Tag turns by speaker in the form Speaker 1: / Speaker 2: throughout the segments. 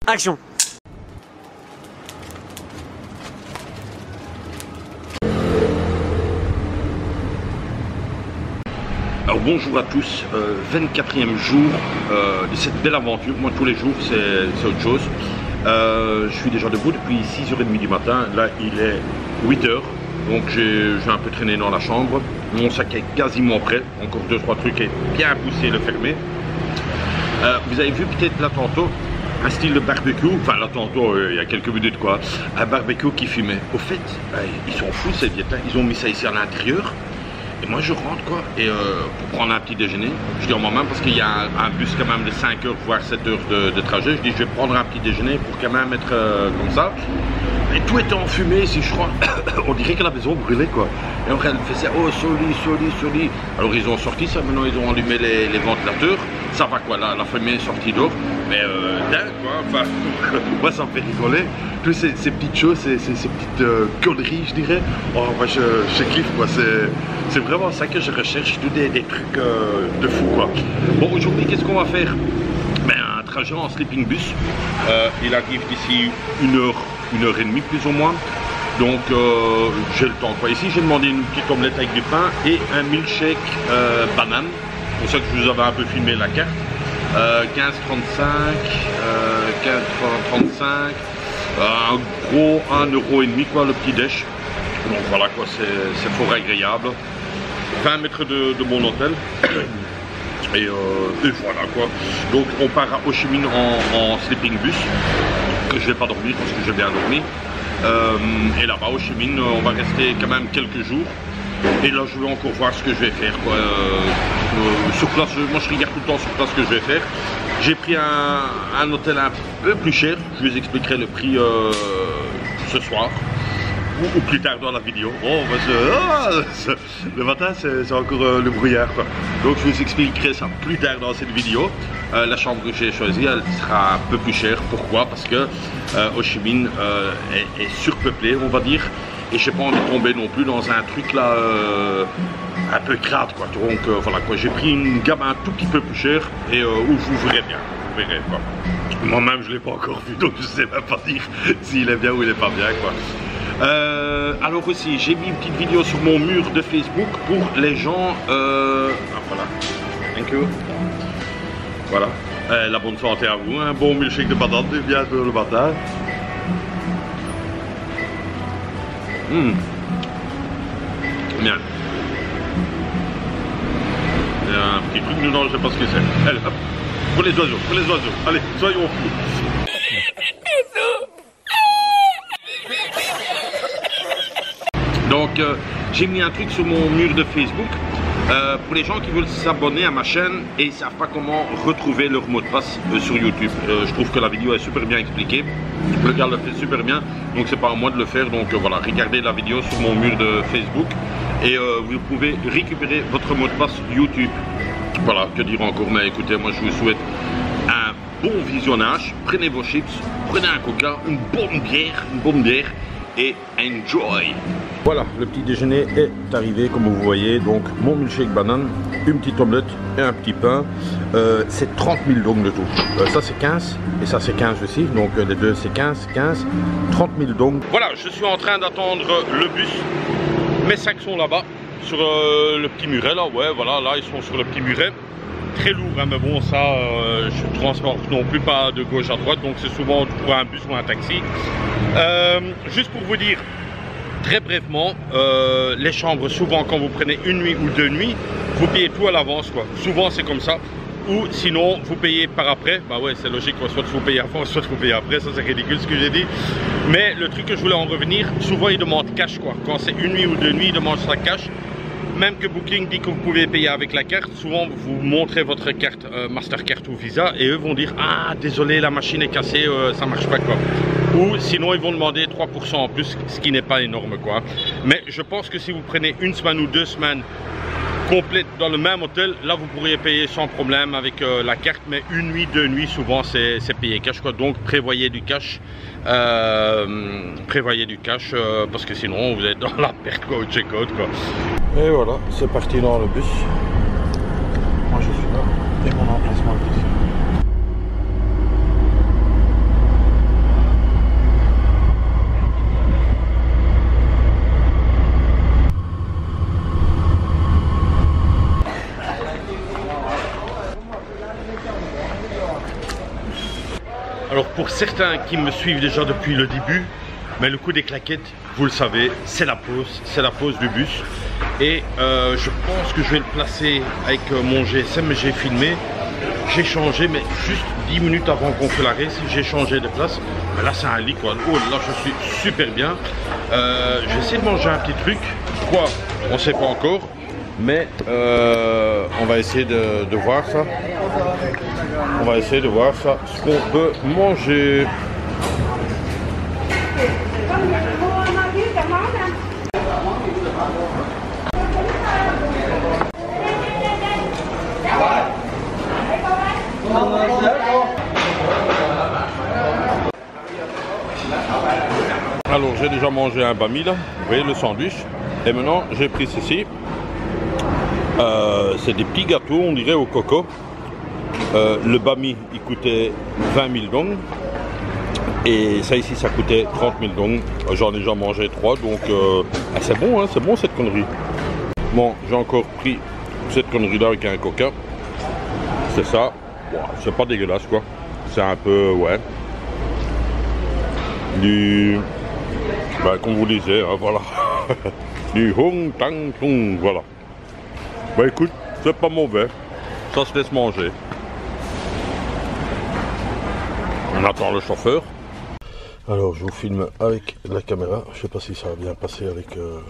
Speaker 1: Action.
Speaker 2: Alors bonjour à tous, 24e jour de cette belle aventure. Moi tous les jours c'est autre chose. Je suis déjà debout depuis 6h30 du matin, là il est 8h, donc j'ai un peu traîné dans la chambre. Mon sac est quasiment prêt, encore 2-3 trucs et bien poussé le fermer. Vous avez vu peut-être là tantôt un style de barbecue, enfin là tantôt il y a quelques minutes quoi, un barbecue qui fumait. Au fait, ils sont fous ces Vietnamiens, ils ont mis ça ici à l'intérieur. Et moi je rentre quoi, et pour prendre un petit déjeuner, je dis à moi-même parce qu'il y a un bus quand même de 5 heures voire 7 heures de trajet, je dis je vais prendre un petit déjeuner pour quand même être comme ça. Et tout était en fumée ici, je crois, on dirait que la maison brûlait quoi. Et après elle faisait oh soli. Alors ils ont sorti ça, maintenant ils ont allumé les ventilateurs, ça va quoi, la fumée est sortie dehors, mais dingue quoi, enfin, moi ça me fait rigoler. Tous ces petites choses, ces petites conneries je dirais, oh moi je kiffe quoi, c'est vraiment ça que je recherche, tous des trucs de fou quoi. Bon aujourd'hui qu'est-ce qu'on va faire? Ben un trajet en sleeping bus, il arrive d'ici 1h30 plus ou moins. Donc j'ai le temps quoi. Ici j'ai demandé une petite omelette avec du pain et un milkshake banane. C'est pour ça que je vous avais un peu filmé la carte. 15,35, 15,35, un gros 1,5 € quoi le petit déj. Donc voilà quoi, c'est fort agréable. 20 mètres de mon hôtel. Et voilà quoi. Donc on part à Ho Chi Minh en sleeping bus. Que je vais pas dormir parce que j'ai bien dormi. Et là-bas au Ho Chi Minh, on va rester quand même quelques jours. Et là je vais encore voir ce que je vais faire quoi. Sur place, moi je regarde tout le temps sur place ce que je vais faire. J'ai pris un hôtel un peu plus cher. Je vous expliquerai le prix ce soir. Ou plus tard dans la vidéo. Oh, le matin c'est encore le brouillard quoi. Donc je vous expliquerai ça plus tard dans cette vidéo. La chambre que j'ai choisie elle sera un peu plus chère. Pourquoi? Parce que Ho Chi Minh est surpeuplé on va dire. Et j'ai pas envie de tomber non plus dans un truc là un peu crade quoi. Donc voilà quoi, j'ai pris une gamme un tout petit peu plus chère et où vous verrez bien. Vous verrez quoi. Moi-même je l'ai pas encore vu donc je sais même pas dire s'il est bien ou il est pas bien quoi. Alors aussi, j'ai mis une petite vidéo sur mon mur de Facebook pour les gens. Voilà, thank you. Voilà, la bonne santé à vous. Un bon milkshake de patate, bien le matin. Bien. Il y a un petit truc dedans, je sais pas ce que c'est. Allez, hop, pour les oiseaux, Allez, soyons fous. Donc j'ai mis un truc sur mon mur de Facebook pour les gens qui veulent s'abonner à ma chaîne et ne savent pas comment retrouver leur mot de passe sur YouTube. Je trouve que la vidéo est super bien expliquée, le gars le fait super bien, donc c'est pas à moi de le faire. Donc voilà, regardez la vidéo sur mon mur de Facebook et vous pouvez récupérer votre mot de passe YouTube. Voilà, que dire encore, mais écoutez, moi je vous souhaite un bon visionnage. Prenez vos chips, prenez un coca, une bonne bière et enjoy. Voilà, le petit déjeuner est arrivé comme vous voyez. Donc mon milkshake banane, une petite omelette et un petit pain. C'est 30 000 dong de tout. Ça c'est 15 et ça c'est 15 aussi. Donc les deux c'est 15, 30 000 dong. Voilà, je suis en train d'attendre le bus. Mes sacs sont là-bas sur le petit muret là. Ouais voilà, là ils sont sur le petit muret. Très lourd hein, mais bon ça je transporte non plus pas de gauche à droite, donc c'est souvent pour un bus ou un taxi. Juste pour vous dire très brièvement, les chambres souvent quand vous prenez une nuit ou 2 nuits, vous payez tout à l'avance quoi. Souvent c'est comme ça. Ou sinon vous payez par après. Bah ouais c'est logique quoi. Soit vous payez avant, soit vous payez après. Ça c'est ridicule ce que j'ai dit. Mais le truc que je voulais en revenir, souvent ils demandent cash quoi. Quand c'est une nuit ou 2 nuits, ils demandent ça cash. Même que Booking dit que vous pouvez payer avec la carte, souvent vous montrez votre carte Mastercard ou Visa et eux vont dire ah désolé la machine est cassée, ça marche pas quoi. Ou sinon ils vont demander 3% en plus, ce qui n'est pas énorme quoi. Mais je pense que si vous prenez une semaine ou 2 semaines complètes dans le même hôtel, là vous pourriez payer sans problème avec la carte, mais une nuit, 2 nuits souvent c'est payé cash quoi. Donc prévoyez du cash. Parce que sinon vous êtes dans la perte quoi, au check-out quoi. Et voilà, c'est parti dans le bus. Moi je suis là et mon emplacement est ici. Alors pour certains qui me suivent déjà depuis le début, mais le coup des claquettes, vous le savez, c'est la pause du bus. Et je pense que je vais le placer avec mon GSM, j'ai filmé, j'ai changé, mais juste 10 minutes avant qu'on fait l'arrêt, j'ai changé de place. Mais là c'est un lit quoi, oh là je suis super bien. Je vais essayer de manger un petit truc, quoi, on ne sait pas encore, mais on va essayer de voir ça. On va essayer de voir ça, ce qu'on peut manger. Alors j'ai déjà mangé un bami là, vous voyez le sandwich. Et maintenant j'ai pris ceci. C'est des petits gâteaux, on dirait au coco. Le bami il coûtait 20 000 dong. Et ça ici ça coûtait 30 000 dong. J'en ai déjà mangé 3 donc c'est bon hein, c'est bon cette connerie. Bon j'ai encore pris cette connerie là avec un coca. C'est ça. Wow, c'est pas dégueulasse quoi. C'est un peu ouais. Du. Bah, comme vous disiez, hein, voilà. Du Hong Tang Tung, voilà. Bah écoute, c'est pas mauvais. Ça se laisse manger. On attend le chauffeur. Alors je vous filme avec la caméra. Je sais pas si ça va bien passer avec le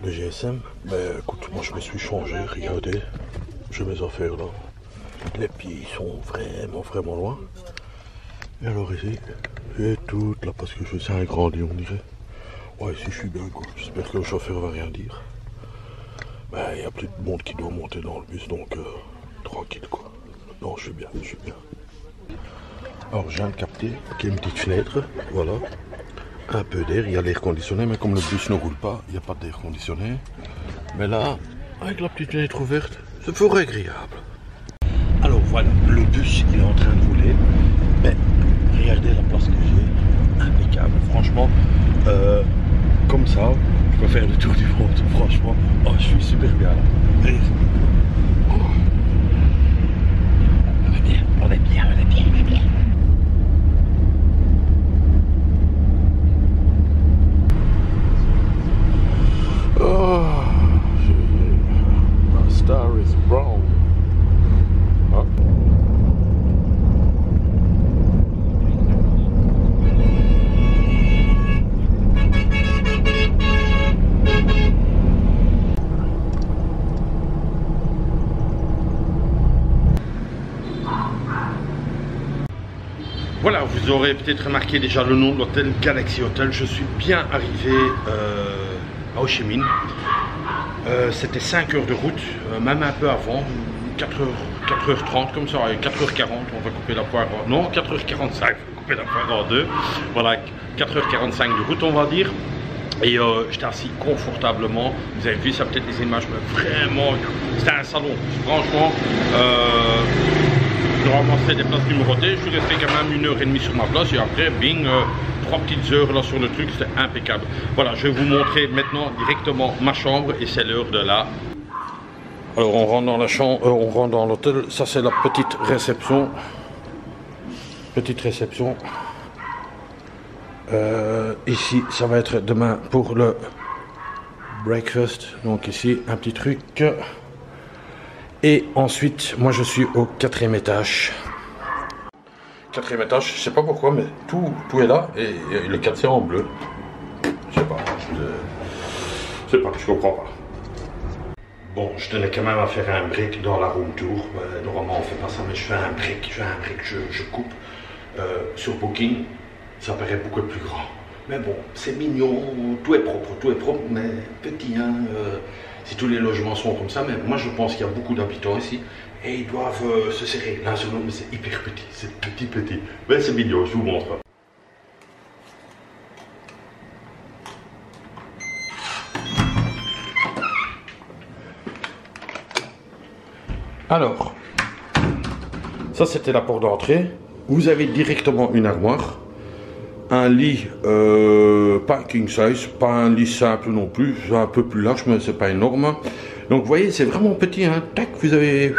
Speaker 2: GSM. Mais écoute, moi je me suis changé. Regardez. J'ai mes affaires là. Les pieds sont vraiment loin. Et alors ici, j'ai tout là parce que je suis un grand lit on dirait. Ouais ici je suis bien quoi, j'espère que le chauffeur va rien dire. Ben il y a plus de monde qui doit monter dans le bus donc tranquille quoi. Non je suis bien, Alors je viens de capter qu'il y a une petite fenêtre, voilà. Un peu d'air, il y a l'air conditionné mais comme le bus ne roule pas, il n'y a pas d'air conditionné. Mais là, avec la petite fenêtre ouverte, c'est fort agréable. Alors voilà, le bus il est en train de rouler. Mais regardez la place que j'ai, impeccable, franchement, comme ça, je peux faire le tour du monde, franchement, oh, je suis super bien là. Et... oh. On est bien. Oh, my star is brown. Ah. Voilà, vous aurez peut-être remarqué déjà le nom de l'hôtel, Galaxy Hotel. Je suis bien arrivé à Ho Chi Minh. C'était 5 heures de route, même un peu avant, 4h30 comme ça, 4h40, on va couper la poire en... Non, 4h45, on va couper la poire en deux. Voilà, 4h45 de route on va dire. Et j'étais assis confortablement, vous avez vu ça peut-être des images, mais vraiment, c'était un salon, franchement. Normalement c'était des places numérotées, je suis resté quand même 1h30 sur ma place et après bing, 3 petites heures là sur le truc, c'était impeccable. Voilà, je vais vous montrer maintenant directement ma chambre et c'est l'heure de la... Alors on rentre dans la chambre, on rentre dans l'hôtel, ça c'est la petite réception. Ici ça va être demain pour le breakfast, donc ici un petit truc. Et ensuite, moi je suis au 4e étage. 4e étage, je sais pas pourquoi, mais tout est là et le 4 c'est en bleu. Je sais pas, je comprends pas. Bon, je tenais quand même à faire un break dans la room tour. Normalement on fait pas ça, mais je fais un break, je coupe. Sur Booking, ça paraît beaucoup plus grand. Mais bon, c'est mignon, tout est propre, mais petit, hein. Si tous les logements sont comme ça, mais moi je pense qu'il y a beaucoup d'habitants ici et ils doivent se serrer l'un sur l'autre, mais c'est hyper petit, c'est petit. Mais c'est mignon, je vous montre. Alors, ça c'était la porte d'entrée. Vous avez directement une armoire. Un lit, pas king size, pas un lit simple non plus, c'est un peu plus large mais c'est pas énorme. Donc vous voyez c'est vraiment petit, hein. Tac, vous avez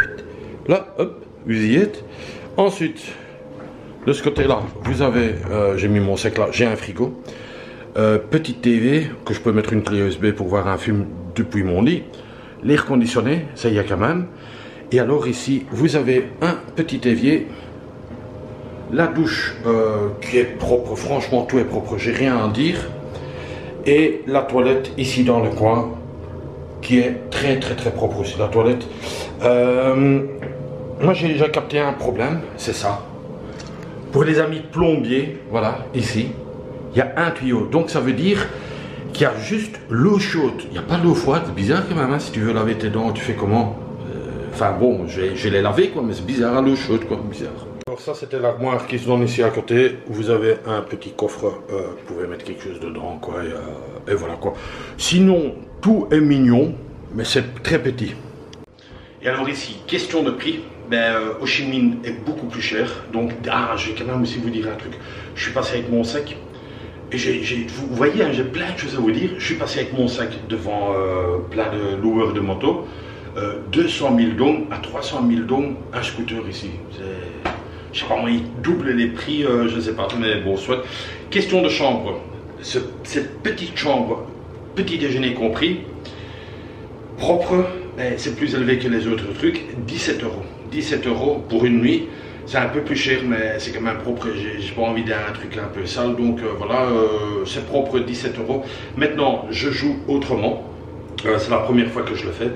Speaker 2: là, hop, vous y êtes. Ensuite, De ce côté-là, vous avez, j'ai mis mon sec là, j'ai un frigo. Petite TV, que je peux mettre une clé USB pour voir un film depuis mon lit. L'air conditionné, ça y a quand même. Et alors ici, vous avez un petit évier. La douche qui est propre, franchement tout est propre, j'ai rien à dire. Et la toilette ici dans le coin, qui est très propre aussi, la toilette. Moi j'ai déjà capté un problème, c'est ça. Pour les amis plombiers, voilà, ici, il y a un tuyau. Donc ça veut dire qu'il y a juste l'eau chaude, il n'y a pas l'eau froide. C'est bizarre quand même, hein, si tu veux laver tes dents, tu fais comment? Enfin bon, je vais les laver quoi, mais c'est bizarre à l'eau chaude quoi, bizarre. Alors ça c'était l'armoire qui se donne ici à côté. Vous avez un petit coffre, vous pouvez mettre quelque chose dedans quoi, et voilà quoi. Sinon, tout est mignon, mais c'est très petit. Et alors ici, question de prix. Ho Chi Minh est beaucoup plus cher, donc je vais quand même aussi vous dire un truc. Je suis passé avec mon sac, et vous voyez, hein, j'ai plein de choses à vous dire. Je suis passé avec mon sac devant plein de loueurs de moto, 200 000 dong à 300 000 dong un scooter ici. Je sais pas moi, ils doublent les prix, je sais pas, mais bon, soit. Question de chambre, cette petite chambre, petit déjeuner compris, propre, c'est plus élevé que les autres trucs, 17 €. 17 € pour une nuit, c'est un peu plus cher, mais c'est quand même propre. J'ai pas envie d'un truc un peu sale, donc voilà, c'est propre, 17 €. Maintenant, je joue autrement, c'est la première fois que je le fais,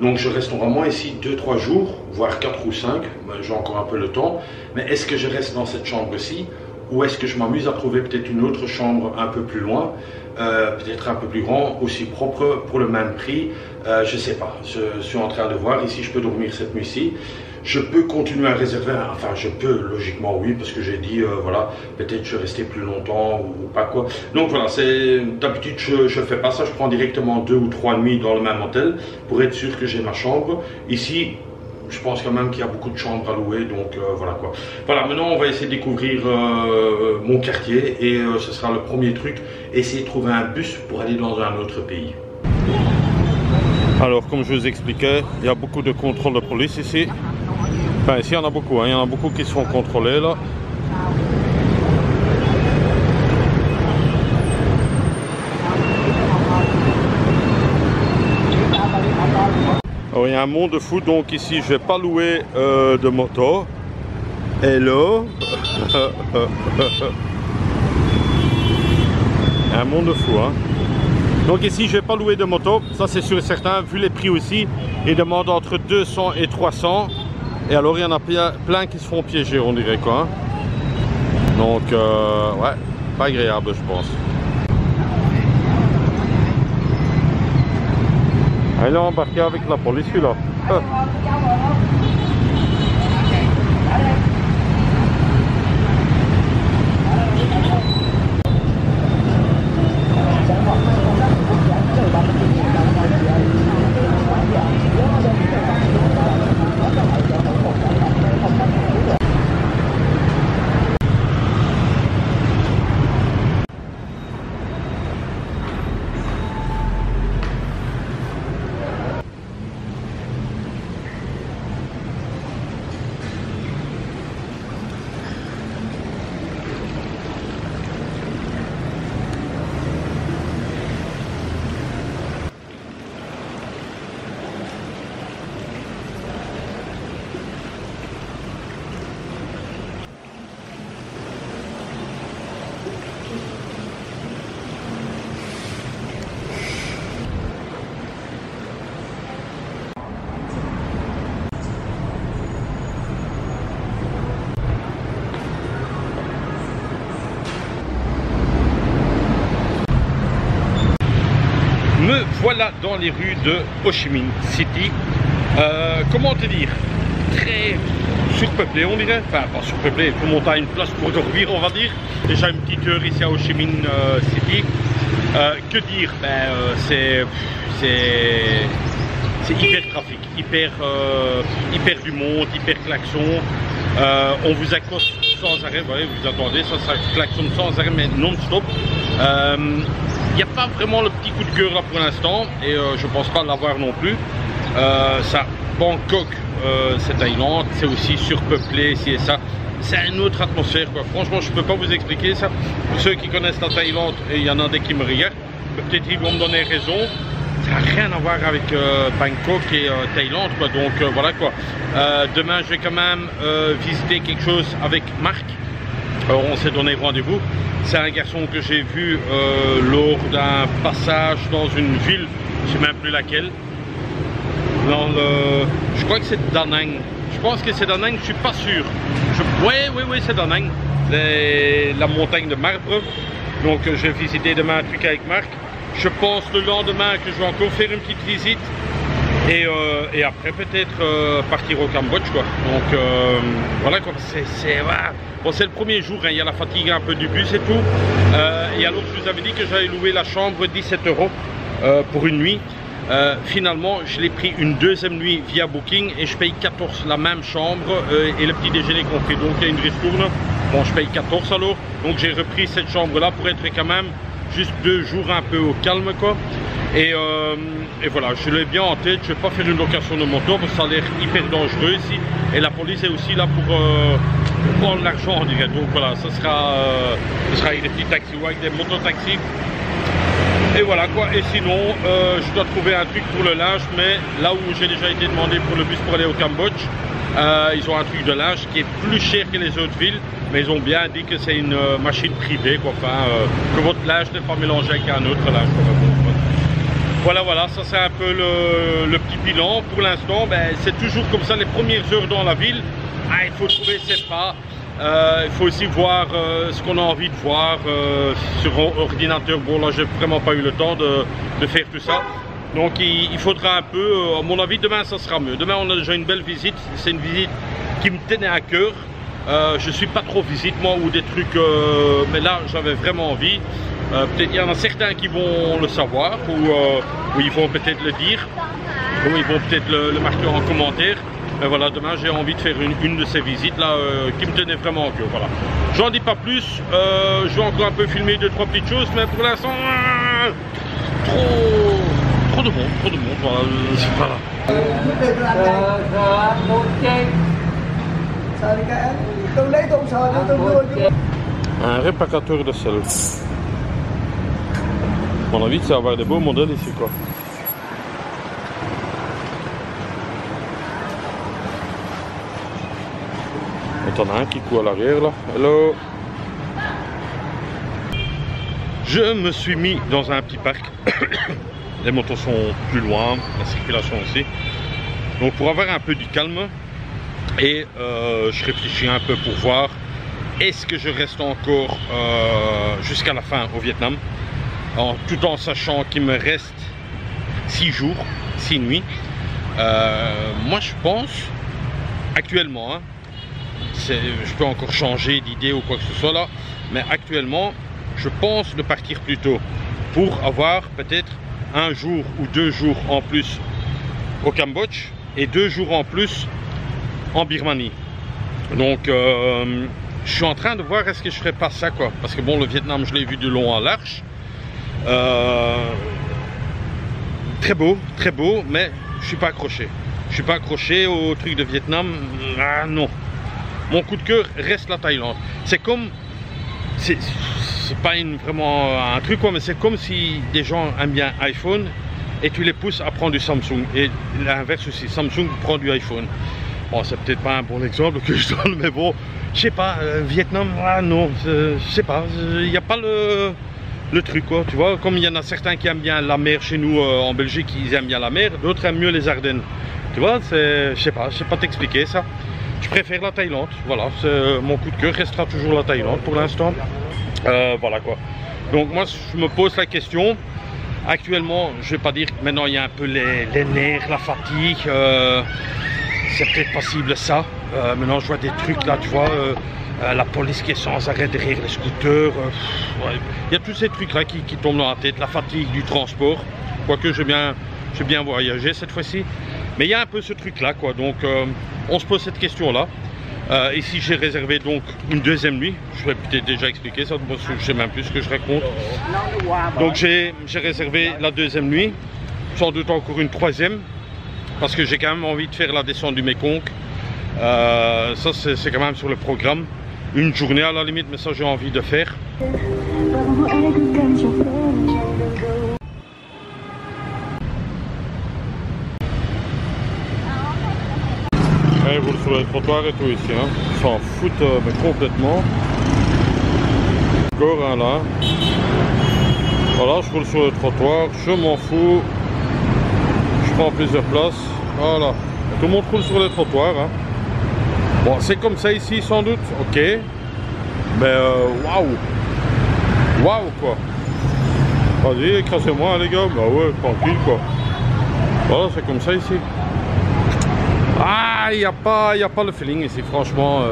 Speaker 2: donc je reste vraiment ici 2-3 jours, voire 4 ou 5, j'ai encore un peu le temps, mais est-ce que je reste dans cette chambre-ci, ou est-ce que je m'amuse à trouver peut-être une autre chambre un peu plus loin, peut-être un peu plus grand, aussi propre, pour le même prix, je sais pas, je suis en train de voir. Ici je peux dormir cette nuit-ci, je peux continuer à réserver, enfin je peux, logiquement oui, parce que j'ai dit, voilà, peut-être je vais rester plus longtemps ou pas quoi. Donc voilà, d'habitude je fais pas ça, je prends directement 2 ou 3 nuits dans le même hôtel, pour être sûr que j'ai ma chambre. Ici, je pense quand même qu'il y a beaucoup de chambres à louer, donc voilà quoi. Voilà, maintenant on va essayer de découvrir mon quartier, et ce sera le premier truc, essayer de trouver un bus pour aller dans un autre pays. Alors comme je vous expliquais, il y a beaucoup de contrôles de police ici. Enfin ici il y en a beaucoup, hein. Il y en a beaucoup qui sont contrôlés là. Alors, il y a un monde de fou, donc ici je vais pas louer de moto. Hello. Un monde de fou, hein. Donc ici je vais pas louer de moto, ça c'est sûr et certain, vu les prix aussi, ils demandent entre 200 et 300. Et alors il y en a plein qui se font piéger, on dirait quoi, hein. Donc ouais, pas agréable je pense. Il est embarqué avec la police celui-là. Me voilà dans les rues de Ho Chi Minh City. Comment te dire, très surpeuplé on dirait, enfin pas surpeuplé, tout le monde a une place pour dormir on va dire. Déjà une petite heure ici à Ho Chi Minh City. Que dire, c'est hyper trafic, hyper du monde, hyper klaxon. On vous accoste sans arrêt, vous voyez, vous attendez, ça klaxonne sans arrêt mais non-stop. Il n'y a pas vraiment le petit coup de gueule là pour l'instant, et je pense pas l'avoir non plus. Ça, Bangkok, c'est Thaïlande, c'est aussi surpeuplé, ci et ça. c'est une autre atmosphère quoi. Franchement je peux pas vous expliquer ça. Pour ceux qui connaissent la Thaïlande, et il y en a des qui me regardent, peut-être ils vont me donner raison. Ça n'a rien à voir avec Bangkok et Thaïlande quoi. Donc voilà quoi. Demain je vais quand même visiter quelque chose avec Marc. On s'est donné rendez-vous. C'est un garçon que j'ai vu lors d'un passage dans une ville, je sais même plus laquelle. Je crois que c'est Da Nang. Je pense que c'est Da Nang, je suis pas sûr. Oui, c'est Da Nang. La montagne de marbre. Donc je vais visiter demain un truc avec Marc. Je pense le lendemain que je vais encore faire une petite visite. Et après peut-être partir au Cambodge quoi. Donc voilà quoi. Bon, c'est le premier jour, hein. Il y a la fatigue un peu du bus et tout. Et alors je vous avais dit que j'allais louer la chambre 17 € pour une nuit. Finalement je l'ai pris une deuxième nuit via Booking et je paye 14 la même chambre et le petit déjeuner compris. Donc il y a une ristourne. Bon je paye 14 alors. Donc j'ai repris cette chambre là pour être quand même juste 2 jours un peu au calme quoi. Et voilà, je l'ai bien en tête, je vais pas faire une location de moto parce que ça a l'air hyper dangereux ici. Et la police est aussi là pour prendre l'argent on dirait. Donc voilà, ce sera avec des petits taxis ou avec des mototaxis. Et voilà quoi, et sinon je dois trouver un truc pour le linge, mais là où j'ai déjà été demandé pour le bus pour aller au Cambodge, ils ont un truc de linge qui est plus cher que les autres villes, mais ils ont bien dit que c'est une machine privée quoi, enfin que votre linge n'est pas mélangé avec un autre linge quoi. Voilà, ça c'est un peu le petit bilan. Pour l'instant, ben, c'est toujours comme ça les premières heures dans la ville. Il faut trouver ses pas. Il faut aussi voir ce qu'on a envie de voir sur ordinateur. Bon là j'ai vraiment pas eu le temps de faire tout ça. Donc il faudra un peu, à mon avis demain ça sera mieux. Demain on a déjà une belle visite. C'est une visite qui me tenait à cœur. Je suis pas trop visite moi ou des trucs, mais là j'avais vraiment envie. Peut-être il y en a certains qui vont le savoir ou ils vont peut-être le dire ou ils vont peut-être le marquer en commentaire. Mais voilà, demain j'ai envie de faire une de ces visites là qui me tenait vraiment au cœur. Voilà. J'en dis pas plus, je vais encore un peu filmer 2-3 petites choses, mais pour l'instant trop de monde, voilà. Un répartiteur de sel. À mon avis, ça va avoir des beaux modèles ici quoi. Il y en a un qui court à l'arrière là. Hello. Je me suis mis dans un petit parc. Les motos sont plus loin, la circulation aussi. Donc pour avoir un peu du calme. Et je réfléchis un peu pour voir est-ce que je reste encore jusqu'à la fin au Vietnam, tout en sachant qu'il me reste 6 jours, 6 nuits. Moi je pense actuellement, hein, je peux encore changer d'idée ou quoi que ce soit là, mais actuellement je pense de partir plus tôt pour avoir peut-être 1 jour ou 2 jours en plus au Cambodge et 2 jours en plus en Birmanie. Donc je suis en train de voir est-ce que je ferais pas ça quoi, parce que bon le Vietnam je l'ai vu de long en large, très beau, mais je suis pas accroché au truc de Vietnam. Non, mon coup de cœur reste la Thaïlande. C'est comme, c'est pas vraiment un truc quoi, mais c'est comme si des gens aiment bien iPhone et tu les pousses à prendre du Samsung, et l'inverse aussi, Samsung prend du iPhone. Bon, c'est peut-être pas un bon exemple que je donne, mais bon, je sais pas, Vietnam, non, je sais pas, il n'y a pas le truc quoi, tu vois, comme il y en a certains qui aiment bien la mer chez nous en Belgique, ils aiment bien la mer, d'autres aiment mieux les Ardennes, tu vois, je sais pas t'expliquer ça. Je préfère la Thaïlande, voilà, mon coup de cœur restera toujours la Thaïlande pour l'instant, voilà quoi. Donc moi je me pose la question, actuellement, je vais pas dire que maintenant il y a un peu les nerfs, la fatigue, c'est peut-être possible ça. Maintenant je vois des trucs là, tu vois, la police qui est sans arrêt derrière les scooters, ouais. Il y a tous ces trucs là qui tombent dans la tête, la fatigue du transport, quoique j'ai bien voyagé cette fois-ci, mais il y a un peu ce truc là quoi, donc on se pose cette question là. Ici j'ai réservé donc une deuxième nuit, je vais peut-être déjà expliquer ça, moi je sais même plus ce que je raconte. Donc j'ai réservé la deuxième nuit, sans doute encore une troisième, parce que j'ai quand même envie de faire la descente du Mekong. Ça c'est quand même sur le programme. Une journée à la limite, mais ça j'ai envie de faire. Et vous sur le trottoir et tout ici, hein. Ils s'en foutent mais complètement. Encore un là. Voilà, je roule sur le trottoir, je m'en fous. Je prends plusieurs places. Voilà. Tout le monde roule sur le trottoir, hein. Bon, c'est comme ça ici sans doute, ok. Mais waouh. Waouh quoi. Vas-y, écrasez-moi les gars. Bah ouais, tranquille quoi. Voilà, c'est comme ça ici. Ah, il n'y a pas le feeling ici, franchement.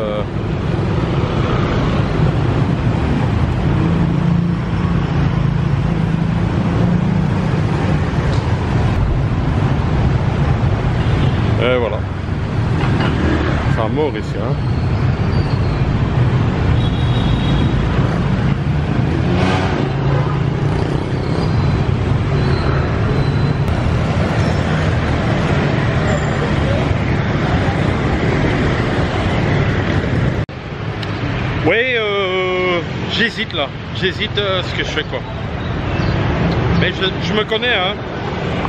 Speaker 2: Et voilà. C'est à mort ici, hein. Oui, j'hésite là. J'hésite ce que je fais quoi. Mais je me connais, hein.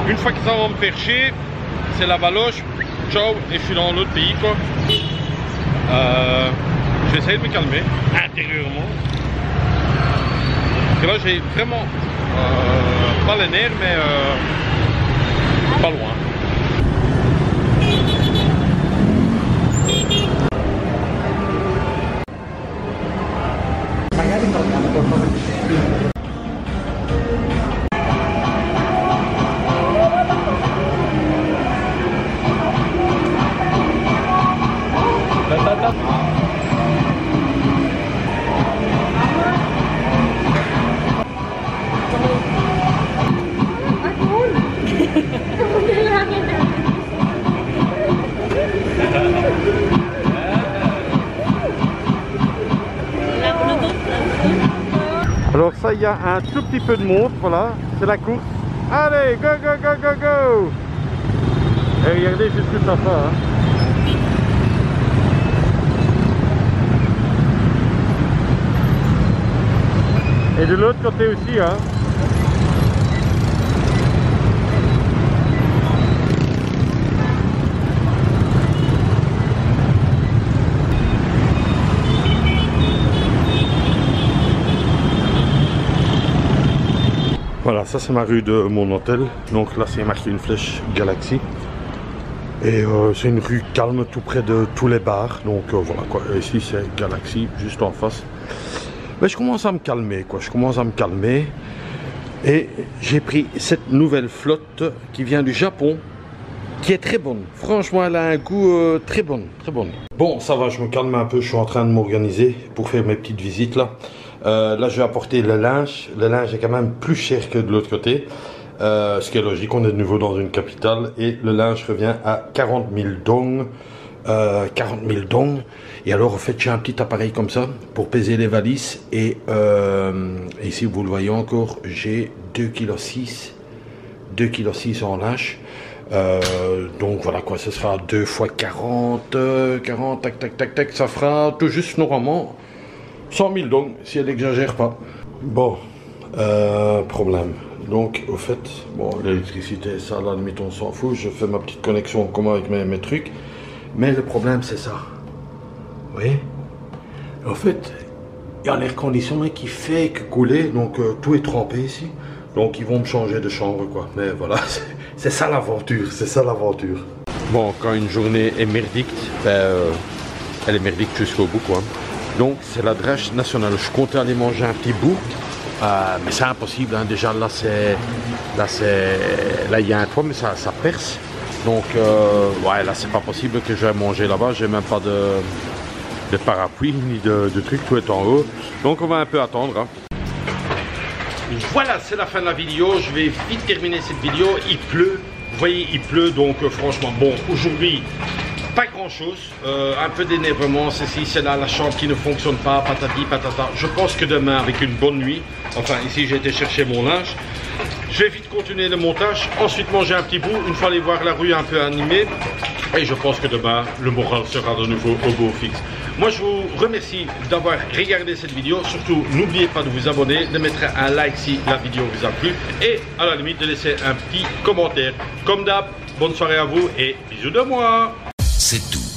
Speaker 2: Une fois que ça va me faire chier, c'est la baloche. Ciao, et je suis dans l'autre pays quoi. Je vais essayer de me calmer intérieurement. Parce que là j'ai vraiment pas les nerfs mais pas loin. Alors ça, il y a un tout petit peu de monde, voilà, c'est la course. Allez, go, go, go, go, go! Et regardez jusqu'où ça va, hein. Et de l'autre côté aussi, hein. Voilà, ça c'est ma rue de mon hôtel. Donc là c'est marqué une flèche Galaxy. Et c'est une rue calme tout près de tous les bars. Donc voilà quoi, ici c'est Galaxy juste en face. Mais je commence à me calmer quoi, je commence à me calmer. Et j'ai pris cette nouvelle flotte qui vient du Japon. Qui est très bonne, franchement elle a un goût très bonne, très bonne. Bon ça va, je me calme un peu, je suis en train de m'organiser pour faire mes petites visites là. Là je vais apporter le linge est quand même plus cher que de l'autre côté. Ce qui est logique, on est de nouveau dans une capitale et le linge revient à 40 000 dong. 40 000 dong. Et alors en fait j'ai un petit appareil comme ça pour peser les valises. Et ici vous le voyez encore, j'ai 2,6 kg en linge. Donc voilà quoi, ce sera 2 x 40, 40, tac tac tac tac, ça fera tout juste normalement 100 000 donc, si elle n'exagère pas. Bon, problème. Donc au fait, bon l'électricité ça à la limite on s'en fout, je fais ma petite connexion en commun avec mes trucs. Mais le problème c'est ça. Vous voyez? En fait, il y a l'air conditionné qui fait que couler, donc tout est trempé ici. Donc ils vont me changer de chambre quoi. Mais voilà, c'est ça l'aventure, c'est ça l'aventure. Bon, quand une journée est merdique, elle est merdique jusqu'au bout quoi. Donc c'est la drèche nationale. Je comptais aller manger un petit bout, mais c'est impossible. Hein. Déjà là il y a un toit, mais ça perce. Donc ouais, là c'est pas possible que je vais manger là-bas. J'ai même pas de parapluie ni de truc, tout est en haut. Donc on va un peu attendre. Hein. Voilà, c'est la fin de la vidéo. Je vais vite terminer cette vidéo. Il pleut, vous voyez, il pleut. Donc franchement, bon, aujourd'hui, pas grand chose. Un peu d'énervement, ceci, c'est là, la chambre qui ne fonctionne pas, patati, patata. Je pense que demain, avec une bonne nuit, enfin ici j'ai été chercher mon linge, je vais vite continuer le montage. Ensuite manger un petit bout, une fois aller voir la rue un peu animée. Et je pense que demain, le moral sera de nouveau au beau fixe. Moi, je vous remercie d'avoir regardé cette vidéo. Surtout, n'oubliez pas de vous abonner, de mettre un like si la vidéo vous a plu. Et à la limite, de laisser un petit commentaire. Comme d'hab, bonne soirée à vous et bisous de moi.
Speaker 1: C'est tout.